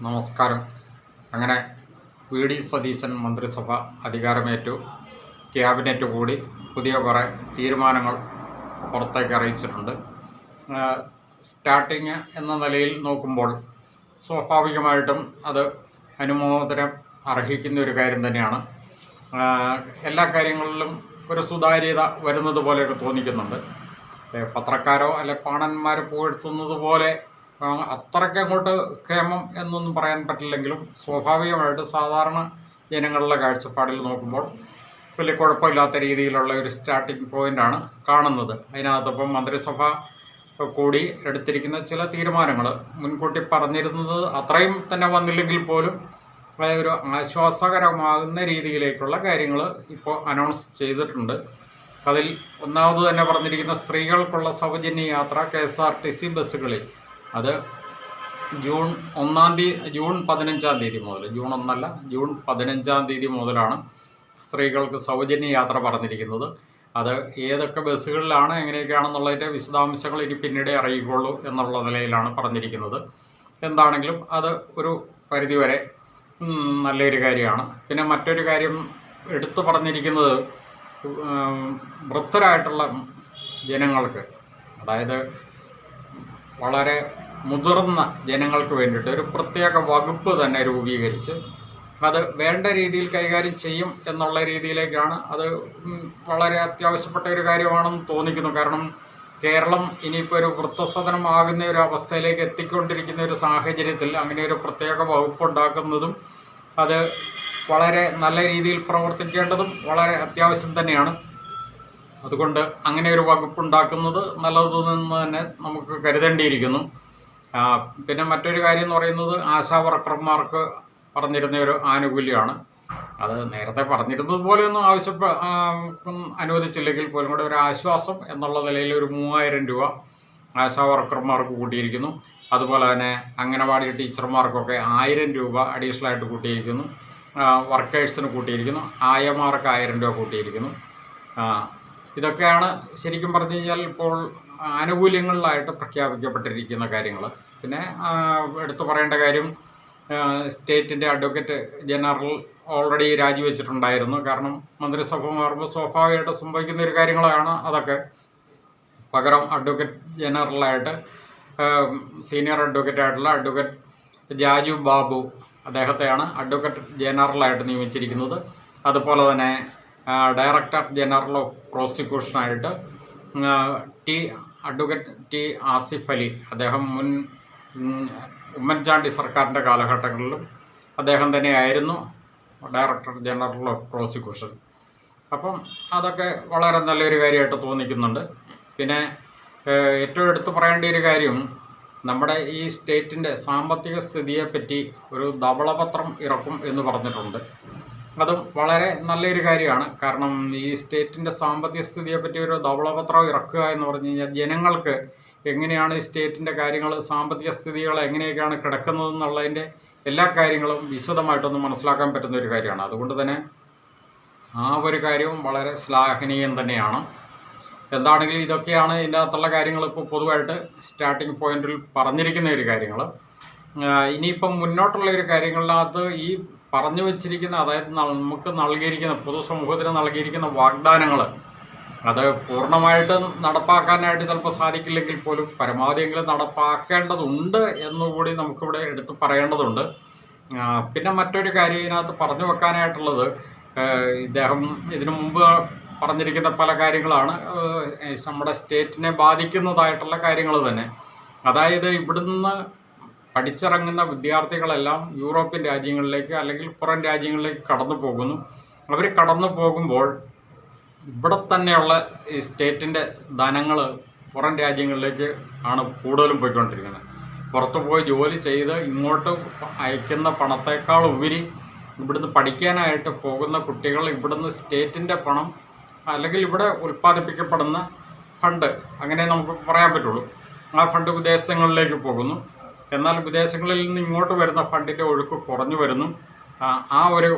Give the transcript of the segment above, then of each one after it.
നമസ്കാരം. അങ്ങനെ വി.ഡി. സതീശൻ മന്ത്രിസഭ അധികാരമേറ്റു. ക്യാബിനറ്റ് കൂടി പുതിയ കുറേ തീരുമാനങ്ങൾ പുറത്തേക്ക് അറിയിച്ചിട്ടുണ്ട്. സ്റ്റാർട്ടിങ് എന്ന നിലയിൽ നോക്കുമ്പോൾ സ്വാഭാവികമായിട്ടും അത് അനുമോദനം അർഹിക്കുന്ന ഒരു കാര്യം തന്നെയാണ്. എല്ലാ കാര്യങ്ങളിലും ഒരു സുതാര്യത വരുന്നത് പോലെയൊക്കെ തോന്നിക്കുന്നുണ്ട്. പത്രക്കാരോ അല്ലെ പാണന്മാർ പുകഴ്ത്തുന്നത് പോലെ അത്രയ്ക്ക് അങ്ങോട്ട് ക്ഷേമം എന്നൊന്നും പറയാൻ പറ്റില്ലെങ്കിലും സ്വാഭാവികമായിട്ട് സാധാരണ ജനങ്ങളുടെ കാഴ്ചപ്പാടിൽ നോക്കുമ്പോൾ വലിയ കുഴപ്പമില്ലാത്ത രീതിയിലുള്ള ഒരു സ്റ്റാർട്ടിംഗ് പോയിൻ്റാണ് കാണുന്നത്. അതിനകത്തിപ്പം മന്ത്രിസഭ കൂടി എടുത്തിരിക്കുന്ന ചില തീരുമാനങ്ങൾ മുൻകൂട്ടി പറഞ്ഞിരുന്നത് അത്രയും തന്നെ വന്നില്ലെങ്കിൽ പോലും ഒരു ആശ്വാസകരമാകുന്ന രീതിയിലേക്കുള്ള കാര്യങ്ങൾ ഇപ്പോൾ അനൗൺസ് ചെയ്തിട്ടുണ്ട്. അതിൽ ഒന്നാമത് തന്നെ പറഞ്ഞിരിക്കുന്ന സ്ത്രീകൾക്കുള്ള സൗജന്യ യാത്ര KSRTC ബസ്സുകളിൽ അത് ജൂൺ 15 തീയതി മുതൽ, ജൂൺ 1 ജൂൺ 15 മുതലാണ് സ്ത്രീകൾക്ക് സൗജന്യ യാത്ര പറഞ്ഞിരിക്കുന്നത്. അത് ഏതൊക്കെ ബസ്സുകളിലാണ് എങ്ങനെയൊക്കെയാണെന്നുള്ളതിൻ്റെ വിശദാംശങ്ങൾ ഇനി പിന്നീട് അറിയിക്കുള്ളൂ എന്നുള്ള നിലയിലാണ് പറഞ്ഞിരിക്കുന്നത്. എന്താണെങ്കിലും അത് ഒരു പരിധിവരെ നല്ലൊരു കാര്യമാണ്. പിന്നെ മറ്റൊരു കാര്യം എടുത്തു പറഞ്ഞിരിക്കുന്നത് വൃദ്ധരായിട്ടുള്ള ജനങ്ങൾക്ക്, അതായത് വളരെ മുതിർന്ന ജനങ്ങൾക്ക് വേണ്ടിയിട്ട് ഒരു പ്രത്യേക വകുപ്പ് തന്നെ രൂപീകരിച്ച് അത് വേണ്ട രീതിയിൽ കൈകാര്യം ചെയ്യും എന്നുള്ള രീതിയിലേക്കാണ്. അത് വളരെ അത്യാവശ്യപ്പെട്ട ഒരു കാര്യമാണെന്ന് തോന്നിക്കുന്നു. കാരണം കേരളം ഇനിയിപ്പോൾ ഒരു വൃദ്ധസദനമാകുന്ന ഒരു അവസ്ഥയിലേക്ക് എത്തിക്കൊണ്ടിരിക്കുന്ന ഒരു സാഹചര്യത്തിൽ അങ്ങനെ ഒരു പ്രത്യേക വകുപ്പ് ഉണ്ടാക്കുന്നതും അത് വളരെ നല്ല രീതിയിൽ പ്രവർത്തിക്കേണ്ടതും വളരെ അത്യാവശ്യം തന്നെയാണ്. അതുകൊണ്ട് അങ്ങനെ ഒരു വകുപ്പുണ്ടാക്കുന്നത് നല്ലതെന്ന് തന്നെ നമുക്ക് കരുതേണ്ടിയിരിക്കുന്നു. പിന്നെ മറ്റൊരു കാര്യം എന്ന് പറയുന്നത് ആശാ വർക്കർമാർക്ക് പറഞ്ഞിരുന്ന ഒരു ആനുകൂല്യമാണ്. അത് നേരത്തെ പറഞ്ഞിരുന്നത് പോലെയൊന്നും അനുവദിച്ചില്ലെങ്കിൽ പോലും കൂടെ ഒരു ആശ്വാസം എന്നുള്ള നിലയിൽ ഒരു 3000 രൂപ ആശാ വർക്കർമാർക്ക് കൂട്ടിയിരിക്കുന്നു. അതുപോലെ തന്നെ അംഗനവാടി ടീച്ചർമാർക്കൊക്കെ 1000 രൂപ അഡീഷണലായിട്ട് കൂട്ടിയിരിക്കുന്നു. വർക്കേഴ്സിന് കൂട്ടിയിരിക്കുന്നു. ആയമാർക്ക് 1000 രൂപ കൂട്ടിയിരിക്കുന്നു. ഇതൊക്കെയാണ് ശരിക്കും പറഞ്ഞു കഴിഞ്ഞാൽ ഇപ്പോൾ ആനുകൂല്യങ്ങളിലായിട്ട് പ്രഖ്യാപിക്കപ്പെട്ടിരിക്കുന്ന കാര്യങ്ങൾ. പിന്നെ എടുത്തു പറയേണ്ട കാര്യം, സ്റ്റേറ്റിൻ്റെ അഡ്വക്കേറ്റ് ജനറൽ ഓൾറെഡി രാജിവെച്ചിട്ടുണ്ടായിരുന്നു. കാരണം മന്ത്രിസഭ മാറുമ്പോൾ സ്വാഭാവികമായിട്ട് സംഭവിക്കുന്ന ഒരു കാര്യങ്ങളാണ് അതൊക്കെ. പകരം അഡ്വക്കേറ്റ് ജനറലായിട്ട് സീനിയർ അഡ്വക്കേറ്റായിട്ടുള്ള അഡ്വക്കേറ്റ് ജാജു ബാബു, അദ്ദേഹത്തെയാണ് അഡ്വക്കേറ്റ് ജനറലായിട്ട് നിയമിച്ചിരിക്കുന്നത്. അതുപോലെ തന്നെ ഡയറക്ടർ ജനറൽ ഓഫ് പ്രോസിക്യൂഷനായിട്ട് അഡ്വക്കേറ്റ് ടി ആസിഫ് അലി, അദ്ദേഹം മുൻ ഉമ്മൻചാണ്ടി സർക്കാരിൻ്റെ കാലഘട്ടങ്ങളിലും അദ്ദേഹം തന്നെയായിരുന്നു ഡയറക്ടർ ജനറൽ ഓഫ് പ്രോസിക്യൂഷൻ. അപ്പം അതൊക്കെ വളരെ നല്ലൊരു കാര്യമായിട്ട് തോന്നിക്കുന്നുണ്ട്. പിന്നെ ഏറ്റവും എടുത്തു പറയേണ്ട ഒരു കാര്യം, നമ്മുടെ ഈ സ്റ്റേറ്റിൻ്റെ സാമ്പത്തിക സ്ഥിതിയെപ്പറ്റി ഒരു ധവളപത്രം ഇറക്കും എന്ന് പറഞ്ഞിട്ടുണ്ട്. അതും വളരെ നല്ലൊരു കാര്യമാണ്. കാരണം ഈ സ്റ്റേറ്റിൻ്റെ സാമ്പത്തിക സ്ഥിതിയെപ്പറ്റി ഒരു ധവളപത്രം ഇറക്കുക എന്ന് പറഞ്ഞു കഴിഞ്ഞാൽ ജനങ്ങൾക്ക് എങ്ങനെയാണ് ഈ സ്റ്റേറ്റിൻ്റെ കാര്യങ്ങൾ, സാമ്പത്തിക സ്ഥിതികൾ എങ്ങനെയൊക്കെയാണ് കിടക്കുന്നതെന്നുള്ളതിൻ്റെ എല്ലാ കാര്യങ്ങളും വിശദമായിട്ടൊന്ന് മനസ്സിലാക്കാൻ പറ്റുന്ന ഒരു കാര്യമാണ്. അതുകൊണ്ട് തന്നെ ആ ഒരു കാര്യവും വളരെ ശ്ലാഘനീയം തന്നെയാണ്. എന്താണെങ്കിലും ഇതൊക്കെയാണ് ഇതിൻ്റെ അകത്തുള്ള കാര്യങ്ങൾ ഇപ്പോൾ പൊതുവായിട്ട് സ്റ്റാർട്ടിംഗ് പോയിന്റിൽ പറഞ്ഞിരിക്കുന്ന ഒരു കാര്യങ്ങൾ. ഇനിയിപ്പം മുന്നോട്ടുള്ള ഒരു കാര്യങ്ങളിനകത്ത് ഈ പറഞ്ഞു വച്ചിരിക്കുന്ന, അതായത് നമുക്ക് നൽകിയിരിക്കുന്ന, പൊതുസമൂഹത്തിന് നൽകിയിരിക്കുന്ന വാഗ്ദാനങ്ങൾ അത് പൂർണ്ണമായിട്ട് നടപ്പാക്കാനായിട്ട് ചിലപ്പോൾ സാധിക്കില്ലെങ്കിൽ പോലും പരമാവധിയെങ്കിലും നടപ്പാക്കേണ്ടതുണ്ട് എന്നുകൂടി നമുക്കിവിടെ എടുത്ത് പറയേണ്ടതുണ്ട്. പിന്നെ മറ്റൊരു കാര്യം ഇതിനകത്ത് പറഞ്ഞു വെക്കാനായിട്ടുള്ളത്, ഇദ്ദേഹം ഇതിനു മുമ്പ് പറഞ്ഞിരിക്കുന്ന പല കാര്യങ്ങളാണ് നമ്മുടെ സ്റ്റേറ്റിനെ ബാധിക്കുന്നതായിട്ടുള്ള കാര്യങ്ങൾ തന്നെ. അതായത് ഇവിടുന്ന് പഠിച്ചിറങ്ങുന്ന വിദ്യാർത്ഥികളെല്ലാം യൂറോപ്യൻ രാജ്യങ്ങളിലേക്ക് അല്ലെങ്കിൽ പുറം രാജ്യങ്ങളിലേക്ക് കടന്നു പോകുന്നു. അവർ കടന്നു പോകുമ്പോൾ ഇവിടെ തന്നെയുള്ള ഈ സ്റ്റേറ്റിൻ്റെ ധനങ്ങൾ പുറം രാജ്യങ്ങളിലേക്ക് ആണ് കൂടുതലും പോയിക്കൊണ്ടിരിക്കുന്നത്. പുറത്തു പോയി ജോലി ചെയ്ത് ഇങ്ങോട്ട് അയക്കുന്ന പണത്തേക്കാൾ ഉപരി ഇവിടുന്ന് പഠിക്കാനായിട്ട് പോകുന്ന കുട്ടികൾ ഇവിടുന്ന് സ്റ്റേറ്റിൻ്റെ പണം അല്ലെങ്കിൽ ഇവിടെ ഉൽപ്പാദിപ്പിക്കപ്പെടുന്ന ഫണ്ട്, അങ്ങനെ നമുക്ക് പറയാൻ പറ്റുള്ളൂ, ആ ഫണ്ട് വിദേശങ്ങളിലേക്ക് പോകുന്നു. എന്നാൽ വിദേശങ്ങളിൽ നിന്ന് ഇങ്ങോട്ട് വരുന്ന ഫണ്ടിൻ്റെ ഒഴുക്ക് കുറഞ്ഞു വരുന്നു. ആ ഒരു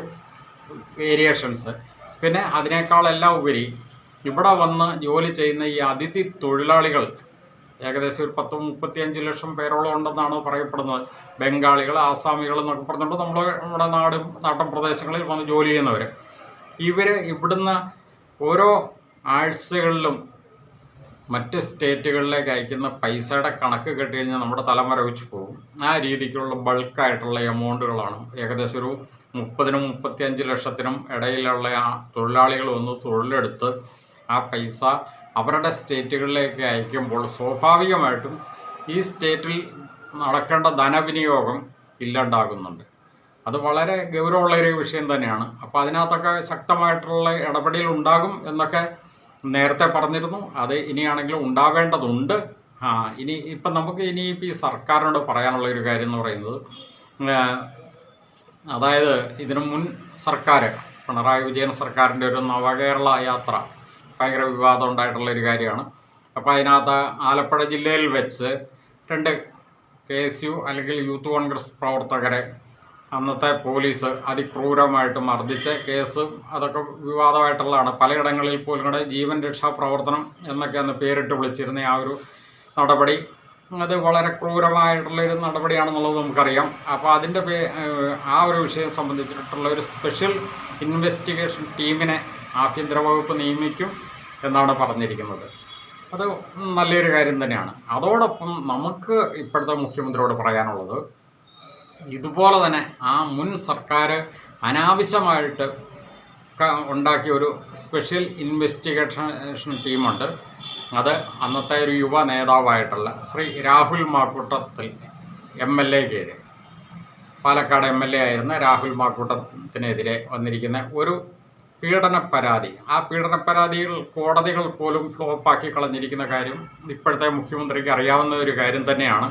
വേരിയേഷൻസ്. പിന്നെ അതിനേക്കാളെല്ലാം ഉപരി ഇവിടെ വന്ന് ജോലി ചെയ്യുന്ന ഈ അതിഥി തൊഴിലാളികൾ ഏകദേശം ഒരു 35 ലക്ഷം പേരോളം ഉണ്ടെന്നാണ് പറയപ്പെടുന്നത്. ബംഗാളികൾ, ആസാമികൾ എന്നൊക്കെ പറഞ്ഞുകൊണ്ട് നമ്മുടെ നാട്ടിൻ പ്രദേശങ്ങളിൽ വന്ന് ജോലി ചെയ്യുന്നവർ. ഇവർ ഇവിടുന്ന് ഓരോ ആഴ്ചകളിലും മറ്റ് സ്റ്റേറ്റുകളിലേക്ക് അയക്കുന്ന പൈസയുടെ കണക്ക് കേട്ട് കഴിഞ്ഞാൽ നമ്മുടെ തലമുറ വെച്ച് പോകും. ആ രീതിക്കുള്ള ബൾക്കായിട്ടുള്ള എമൗണ്ടുകളാണ്. ഏകദേശം ഒരു 30-35 ലക്ഷത്തിനും ഇടയിലുള്ള ആ തൊഴിലാളികൾ വന്ന് തൊഴിലെടുത്ത് ആ പൈസ അവരുടെ സ്റ്റേറ്റുകളിലേക്ക് അയക്കുമ്പോൾ സ്വാഭാവികമായിട്ടും ഈ സ്റ്റേറ്റിൽ നടക്കേണ്ട ധനവിനിയോഗം ഇല്ലാണ്ടാകുന്നുണ്ട്. അത് വളരെ ഗൗരവമുള്ളൊരു വിഷയം തന്നെയാണ്. അപ്പോൾ അതിനകത്തൊക്കെ ശക്തമായിട്ടുള്ള ഇടപെടൽ ഉണ്ടാകും എന്നൊക്കെ നേരത്തെ പറഞ്ഞിരുന്നു. അത് ഇനിയാണെങ്കിലും ഉണ്ടാവേണ്ടതുണ്ട്. ഇപ്പം നമുക്ക് ഇനിയിപ്പോൾ ഈ സർക്കാരിനോട് പറയാനുള്ള ഒരു കാര്യം എന്ന് പറയുന്നത്, അതായത് ഇതിനു മുൻ സർക്കാർ, പിണറായി വിജയൻ സർക്കാരിൻ്റെ ഒരു നവകേരള യാത്ര ഭയങ്കര വിവാദം ഉണ്ടായിട്ടുള്ളൊരു കാര്യമാണ്. അപ്പോൾ അതിനകത്ത് ആലപ്പുഴ ജില്ലയിൽ വെച്ച് 2 KSU അല്ലെങ്കിൽ യൂത്ത് കോൺഗ്രസ് പ്രവർത്തകരെ അന്നത്തെ പോലീസ് അതിക്രൂരമായിട്ട് മർദ്ദിച്ച കേസ്, അതൊക്കെ വിവാദമായിട്ടുള്ളതാണ്. പലയിടങ്ങളിൽ പോലും കൂടെ ജീവൻ രക്ഷാ പ്രവർത്തനം എന്നൊക്കെ അന്ന് പേരിട്ട് വിളിച്ചിരുന്ന ആ ഒരു നടപടി, അത് വളരെ ക്രൂരമായിട്ടുള്ളൊരു നടപടിയാണെന്നുള്ളത് നമുക്കറിയാം. അപ്പോൾ അതിൻ്റെ ആ ഒരു വിഷയം സംബന്ധിച്ചിട്ടുള്ള ഒരു സ്പെഷ്യൽ ഇൻവെസ്റ്റിഗേഷൻ ടീമിനെ ആഭ്യന്തര വകുപ്പ് നിയമിക്കും എന്നാണ് പറഞ്ഞിരിക്കുന്നത്. അത് നല്ലൊരു കാര്യം തന്നെയാണ്. അതോടൊപ്പം നമുക്ക് ഇപ്പോഴത്തെ മുഖ്യമന്ത്രിയോട് പറയാനുള്ളത്, ഇതുപോലെ തന്നെ ആ മുൻ സർക്കാർ അനാവശ്യമായിട്ട് ഉണ്ടാക്കിയ ഒരു സ്പെഷ്യൽ ഇൻവെസ്റ്റിഗേഷൻ ടീമുണ്ട്. അത് അന്നത്തെ ഒരു യുവ നേതാവായിട്ടുള്ള ശ്രീ രാഹുൽ മാക്കൂട്ടത്തിൽ MLA-ക്കെതിരെ, പാലക്കാട് MLA ആയിരുന്ന രാഹുൽ മാക്കൂട്ടത്തിനെതിരെ വന്നിരിക്കുന്ന ഒരു പീഡന പരാതി, ആ പീഡന പരാതികൾ കോടതികൾ പോലും ഫ്ലോപ്പാക്കി കളഞ്ഞിരിക്കുന്ന കാര്യം ഇപ്പോഴത്തെ മുഖ്യമന്ത്രിക്ക് അറിയാവുന്ന ഒരു കാര്യം തന്നെയാണ്.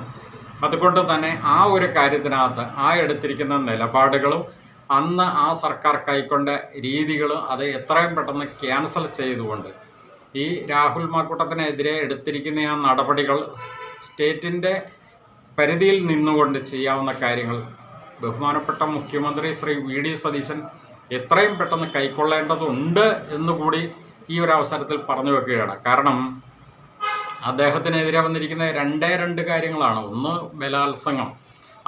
അതുകൊണ്ട് തന്നെ ആ ഒരു കാര്യത്തിനകത്ത് ആ എടുത്തിരിക്കുന്ന നിലപാടുകളും അന്ന് ആ സർക്കാർ കൈക്കൊണ്ട രീതികളും അത് എത്രയും പെട്ടെന്ന് ക്യാൻസൽ ചെയ്തുകൊണ്ട് ഈ രാഹുൽ മാക്കൂട്ടത്തിനെതിരെ എടുത്തിരിക്കുന്ന ആ നടപടികൾ സ്റ്റേറ്റിൻ്റെ പരിധിയിൽ നിന്നുകൊണ്ട് ചെയ്യാവുന്ന കാര്യങ്ങൾ ബഹുമാനപ്പെട്ട മുഖ്യമന്ത്രി ശ്രീ VD സതീശൻ എത്രയും പെട്ടെന്ന് കൈക്കൊള്ളേണ്ടതുണ്ട് എന്നുകൂടി ഈ ഒരു അവസരത്തിൽ പറഞ്ഞു വെക്കുകയാണ്. കാരണം അദ്ദേഹത്തിനെതിരെ വന്നിരിക്കുന്ന 2 കാര്യങ്ങളാണ്. ഒന്ന്, ബലാത്സംഗം,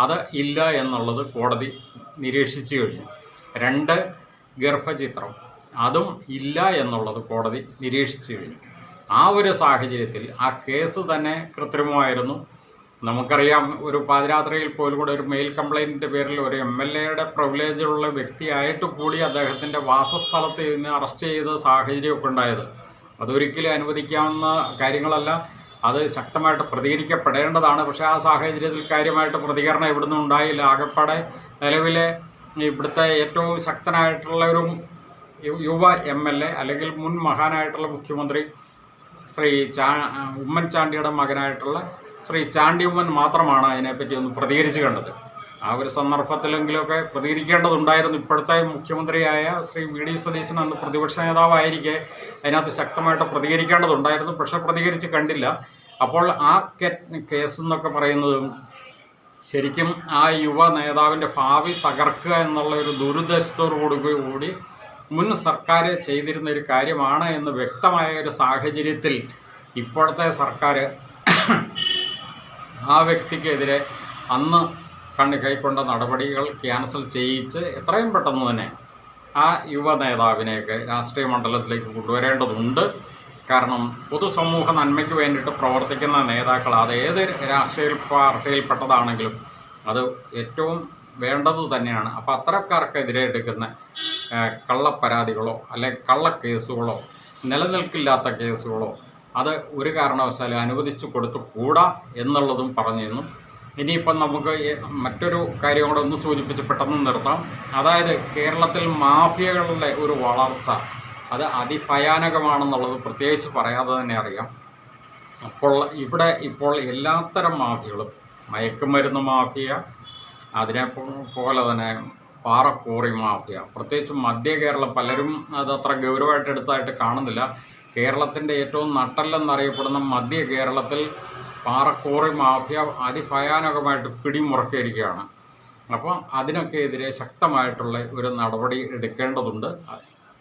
അത് ഇല്ല എന്നുള്ളത് കോടതി നിരീക്ഷിച്ചു കഴിഞ്ഞു. 2, ഗർഭചിത്രം, അതും ഇല്ല എന്നുള്ളത് കോടതി നിരീക്ഷിച്ചു കഴിഞ്ഞു. ആ ഒരു സാഹചര്യത്തിൽ ആ കേസ് തന്നെ കൃത്രിമമായിരുന്നു. നമുക്കറിയാം, ഒരു പാതിരാത്രിയിൽ പോലും കൂടെ ഒരു മെയിൽ കംപ്ലൈൻറ്റിൻ്റെ പേരിൽ ഒരു MLA-യുടെ പ്രിവിലേജുള്ള വ്യക്തിയായിട്ട് കൂടി അദ്ദേഹത്തിൻ്റെ വാസസ്ഥലത്ത് നിന്ന് അറസ്റ്റ് ചെയ്ത സാഹചര്യമൊക്കെ ഉണ്ടായത്. അതൊരിക്കലും അനുവദിക്കാവുന്ന കാര്യങ്ങളല്ല. അത് ശക്തമായിട്ട് പ്രതികരിക്കപ്പെടേണ്ടതാണ്. പക്ഷേ ആ സാഹചര്യത്തിൽ കാര്യമായിട്ട് പ്രതികരണം ഇവിടുന്ന് ഉണ്ടായില്ല. ആകെപ്പാടെ നിലവിലെ ഇവിടുത്തെ ഏറ്റവും ശക്തനായിട്ടുള്ള ഒരു യുവ MLA അല്ലെങ്കിൽ മുൻ മഹാനായിട്ടുള്ള മുഖ്യമന്ത്രി ശ്രീ ഉമ്മൻചാണ്ടിയുടെ മകനായിട്ടുള്ള ശ്രീ ചാണ്ടി ഉമ്മൻ മാത്രമാണ് അതിനെപ്പറ്റി ഒന്ന് പ്രതികരിച്ച് കണ്ടത്. ആ ഒരു സന്ദർഭത്തിലെങ്കിലുമൊക്കെ പ്രതികരിക്കേണ്ടതുണ്ടായിരുന്നു. ഇപ്പോഴത്തെ മുഖ്യമന്ത്രിയായ ശ്രീ VD സതീശൻ അന്ന് പ്രതിപക്ഷ നേതാവായിരിക്കെ അതിനകത്ത് ശക്തമായിട്ട് പ്രതികരിക്കേണ്ടതുണ്ടായിരുന്നു. പക്ഷെ പ്രതികരിച്ച് കണ്ടില്ല. അപ്പോൾ ആ കേസ് എന്നൊക്കെ പറയുന്നത് ശരിക്കും ആ യുവ നേതാവിൻ്റെ ഭാവി തകർക്കുക എന്നുള്ള ഒരു ദുരുദ്ദേശത്തോടുകൂടി മുൻ സർക്കാർ ചെയ്തിരുന്ന ഒരു കാര്യമാണ് എന്ന് വ്യക്തമായ ഒരു സാഹചര്യത്തിൽ ഇപ്പോഴത്തെ സർക്കാർ ആ വ്യക്തിക്കെതിരെ അന്ന് കൈക്കൊണ്ട നടപടികൾ ക്യാൻസൽ ചെയ്യിച്ച് എത്രയും പെട്ടെന്ന് തന്നെ ആ യുവ നേതാവിനെയൊക്കെ രാഷ്ട്രീയ മണ്ഡലത്തിലേക്ക് കൊണ്ടുവരേണ്ടതുണ്ട്. കാരണം പൊതുസമൂഹ നന്മയ്ക്ക് വേണ്ടിയിട്ട് പ്രവർത്തിക്കുന്ന നേതാക്കൾ, അത് ഏത് രാഷ്ട്രീയ പാർട്ടിയിൽപ്പെട്ടതാണെങ്കിലും അത് ഏറ്റവും വേണ്ടത് തന്നെയാണ്. അപ്പോൾ അത്തരക്കാർക്കെതിരെ എടുക്കുന്ന കള്ളപ്പരാതികളോ അല്ലെങ്കിൽ കള്ളക്കേസുകളോ നിലനിൽക്കില്ലാത്ത കേസുകളോ അത് ഒരു കാരണവശാലും അനുവദിച്ചു കൊടുത്തുകൂടാ എന്നുള്ളതും പറഞ്ഞിരുന്നു. ഇനിയിപ്പം നമുക്ക് മറ്റൊരു കാര്യം കൂടെ ഒന്ന് സൂചിപ്പിച്ച് പെട്ടെന്ന് നിർത്താം. അതായത് കേരളത്തിൽ മാഫിയകളുടെ ഒരു വളർച്ച അത് അതിഭയാനകമാണെന്നുള്ളത് പ്രത്യേകിച്ച് പറയാതെ തന്നെ അറിയാം. അപ്പോൾ ഇവിടെ ഇപ്പോൾ എല്ലാത്തരം മാഫിയകളും, മയക്കുമരുന്ന് മാഫിയ, അതിനെ പോലെ തന്നെ പാറക്കോറി മാഫിയ, പ്രത്യേകിച്ച് മധ്യ കേരളം പലരും അതത്ര ഗൗരവമായിട്ട് എടുത്തായിട്ട് കാണുന്നില്ല. കേരളത്തിൻ്റെ ഏറ്റവും നട്ടെല്ലെന്നറിയപ്പെടുന്ന മധ്യ കേരളത്തിൽ പാറക്കോറി മാഫിയ അതിഭയാനകമായിട്ട് പിടിമുറക്കിയിരിക്കുകയാണ്. അപ്പോൾ അതിനൊക്കെ എതിരെ ശക്തമായിട്ടുള്ള ഒരു നടപടി എടുക്കേണ്ടതുണ്ട്.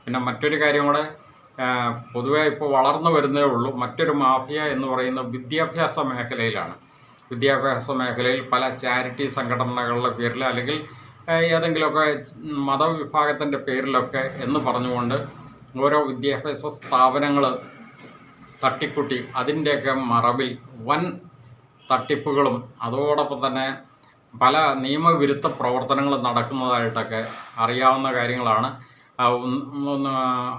പിന്നെ മറ്റൊരു കാര്യം കൂടെ, പൊതുവെ ഇപ്പോൾ വളർന്നു വരുന്നേ ഉള്ളൂ. മറ്റൊരു മാഫിയ എന്ന് പറയുന്നത് വിദ്യാഭ്യാസ മേഖലയിലാണ്. വിദ്യാഭ്യാസ മേഖലയിൽ പല ചാരിറ്റി സംഘടനകളുടെ പേരിൽ അല്ലെങ്കിൽ ഏതെങ്കിലുമൊക്കെ മതവിഭാഗത്തിൻ്റെ പേരിലൊക്കെ എന്ന് പറഞ്ഞുകൊണ്ട് ഓരോ വിദ്യാഭ്യാസ സ്ഥാപനങ്ങൾ തട്ടിക്കുട്ടി അതിൻ്റെയൊക്കെ മറവിൽ വൻ തട്ടിപ്പുകളും അതോടൊപ്പം തന്നെ പല നിയമവിരുദ്ധ പ്രവർത്തനങ്ങളും നടക്കുന്നതായിട്ടൊക്കെ അറിയാവുന്ന കാര്യങ്ങളാണ്.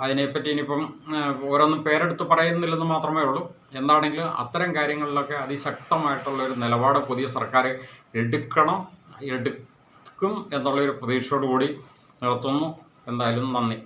അതിനെപ്പറ്റി ഇനിയിപ്പം ഓരോന്നും പേരെടുത്ത് പറയുന്നില്ലെന്ന് മാത്രമേ ഉള്ളൂ. എന്താണെങ്കിലും അത്തരം കാര്യങ്ങളിലൊക്കെ അതിശക്തമായിട്ടുള്ളൊരു നിലപാട് പുതിയ സർക്കാർ എടുക്കും എന്നുള്ളൊരു പ്രതീക്ഷയോടുകൂടി നിർത്തുന്നു. എന്തായാലും നന്ദി.